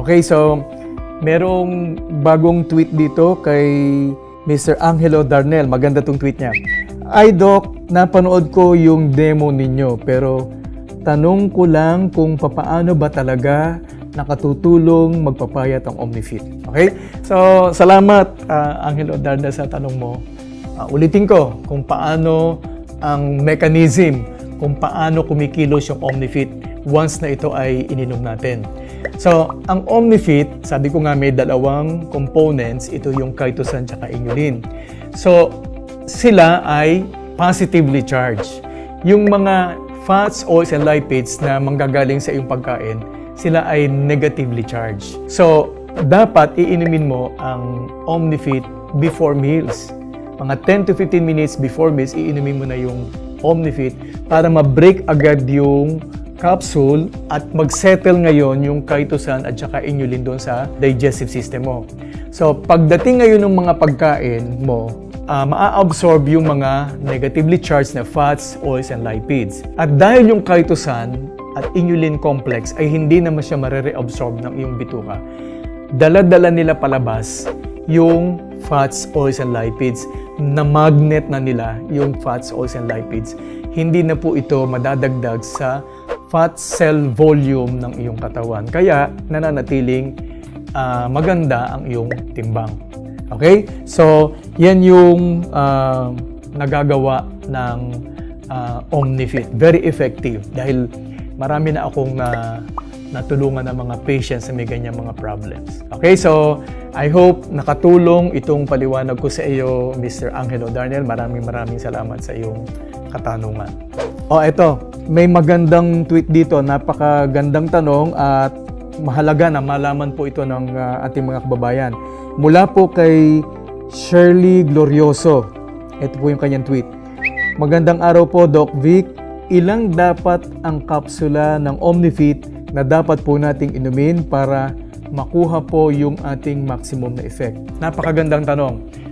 Okay, so merong bagong tweet dito kay Mr. Angelo Darnell. Maganda tong tweet niya. Ay Doc, napanood ko yung demo ninyo pero tanong ko lang kung papaano ba talaga nakatutulong magpapayat ang OmniFit. Okay? So, salamat Angelo Darnell sa tanong mo. Ulitin ko kung paano ang mechanism, kung paano kumikilos yung OmniFit once na ito ay ininom natin. So, ang OmniFit, sabi ko nga may dalawang components, ito yung chitosan at inulin. So, sila ay positively charged. Yung mga fats, oils, and lipids na manggagaling sa iyong pagkain, sila ay negatively charged. So, dapat iinumin mo ang OmniFit before meals. Mga 10 to 15 minutes before meals, iinumin mo na yung OmniFit para ma-break agad yung capsule at mag-settle ngayon yung chitosan at saka inulin doon sa digestive system mo. So, pagdating ngayon ng mga pagkain mo, maa-absorb yung mga negatively charged na fats, oils, and lipids. At dahil yung chitosan at inulin complex ay hindi naman siya marere-absorb ng iyong bituka, dala-dala nila palabas yung fats, oils, and lipids na magnet na nila yung fats, oils, and lipids. Hindi na po ito madadagdag sa fat cell volume ng iyong katawan. Kaya nananatiling maganda ang iyong timbang. Okay? So, yan yung nagagawa ng OmniFit. Very effective dahil marami na akong natulungan ng mga patients na may ganyan mga problems. Okay, so I hope nakatulong itong paliwanag ko sa iyo, Mr. Angelo Darnell. Maraming salamat sa iyong katanungan. Eto, may magandang tweet dito. Napakagandang tanong at mahalaga na malaman po ito ng ating mga kababayan. Mula po kay Shirley Glorioso. Ito po yung kanyang tweet. Magandang araw po, Doc Vic. Ilang dapat ang kapsula ng OmniFit na dapat po nating inumin para makuha po yung ating maximum na effect? Napakagandang tanong.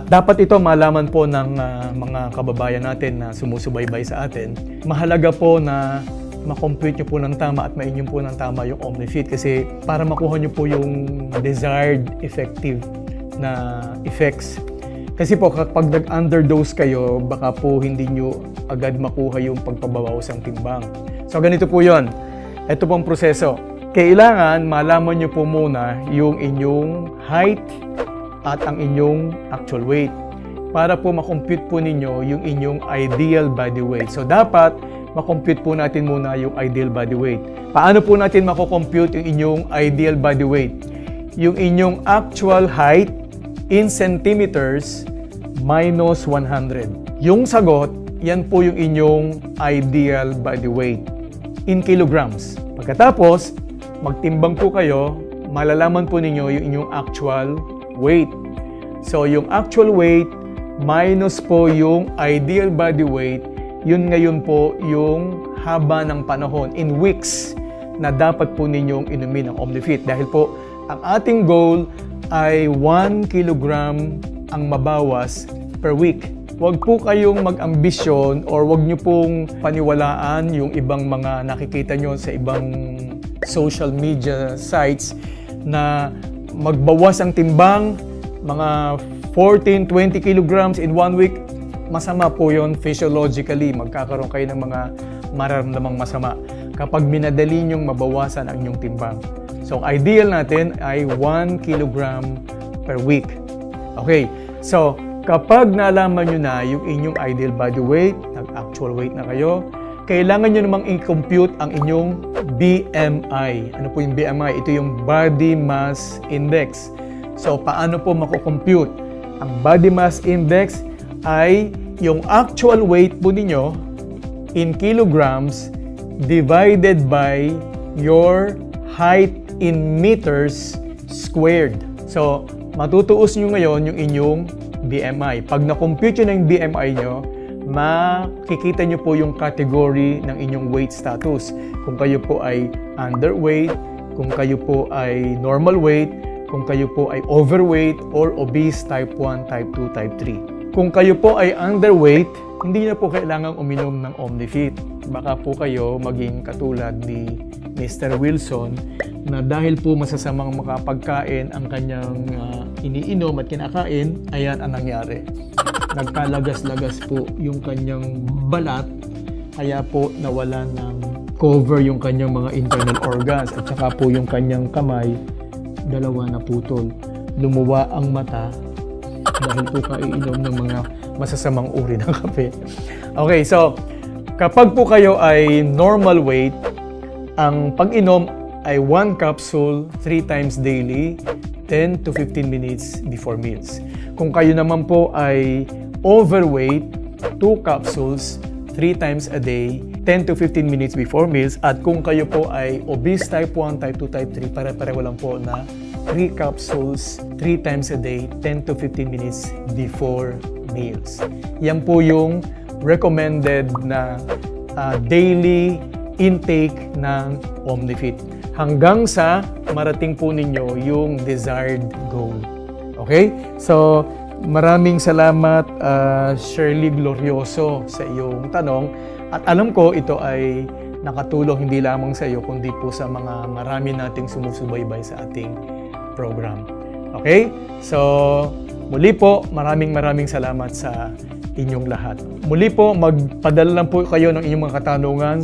Dapat ito malaman po ng mga kababayan natin na sumusubaybay sa atin. Mahalaga po na ma-compute nyo po ng tama at mainyong po ng tama yung OmniFit kasi para makuha nyo po yung desired effective na effects. Kasi po kapag nag-underdose kayo, baka po hindi nyo agad makuha yung pagpabawas ng timbang. So ganito po yon. Ito pong proseso. Kailangan malaman nyo po muna yung inyong height at ang inyong actual weight para po makompute po ninyo yung inyong ideal body weight. So dapat makompute po natin muna yung ideal body weight. Paano po natin makocompute yung inyong ideal body weight? Yung inyong actual height in centimeters minus 100. Yung sagot, yan po yung inyong ideal body weight in kilograms. Pagkatapos, magtimbang po kayo, malalaman po ninyo yung inyong actual weight. So, yung actual weight minus po yung ideal body weight, yun ngayon po yung haba ng panahon in weeks na dapat po ninyong inumin ang OmniFit. Dahil po, ang ating goal ay 1 kilogram ang mabawas per week. Huwag po kayong mag-ambisyon or huwag nyo pong paniwalaan yung ibang mga nakikita nyo sa ibang social media sites na magbawas ang timbang, mga 14-20 kilograms in 1 week. Masama po yun physiologically. Magkakaroon kayo ng mga mararamdamang masama kapag minadali nyong mabawasan ang inyong timbang. So, ideal natin ay 1 kilogram per week. Okay, so kapag nalaman nyo na yung inyong ideal body weight, nag-actual weight na kayo, kailangan nyo namang i-compute ang inyong BMI. Ano po yung BMI? Ito yung Body Mass Index. So, paano po mako-compute? Ang Body Mass Index ay yung actual weight po ninyo in kilograms divided by your height in meters squared. So, matutuos nyo ngayon yung inyong BMI. Pag na-compute nyo na yung BMI nyo, makikita nyo po yung category ng inyong weight status. Kung kayo po ay underweight, kung kayo po ay normal weight, kung kayo po ay overweight or obese type 1, type 2, type 3. Kung kayo po ay underweight, hindi na po kailangang uminom ng OmniFit. Baka po kayo maging katulad ni Mr. Wilson na dahil po masasamang makapagkain ang kanyang iniinom at kinakain, ayan ang nangyari. Nagkalagas-lagas po yung kanyang balat, kaya po nawala ng cover yung kanyang mga internal organs at saka po yung kanyang kamay, dalawa na putol. Lumuwa ang mata dahil po kaiinom ng mga masasamang uri ng kape. Okay, so kapag po kayo ay normal weight, ang pag-inom ay 1 capsule 3 times daily, 10 to 15 minutes before meals. Kung kayo naman po ay overweight, 2 capsules 3 times a day, 10 to 15 minutes before meals. At kung kayo po ay obese type 1, type 2, type 3, pare-pareho lang po na 3 capsules 3 times a day, 10 to 15 minutes before meals. Yan po yung recommended na daily intake ng Omnifit hanggang sa marating po ninyo yung desired goal. Okay? So, maraming salamat Shirley Glorioso sa iyong tanong at alam ko ito ay nakatulong hindi lamang sa iyo kundi po sa mga marami nating sumusubaybay sa ating program. Okay? So, muli po, maraming salamat sa inyong lahat. Muli po, magpadala lang po kayo ng inyong mga katanungan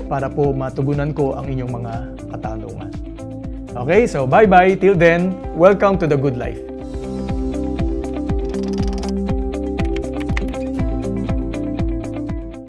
para po matugunan ko ang inyong mga katanungan. Okay, so bye-bye. Till then, welcome to the good life.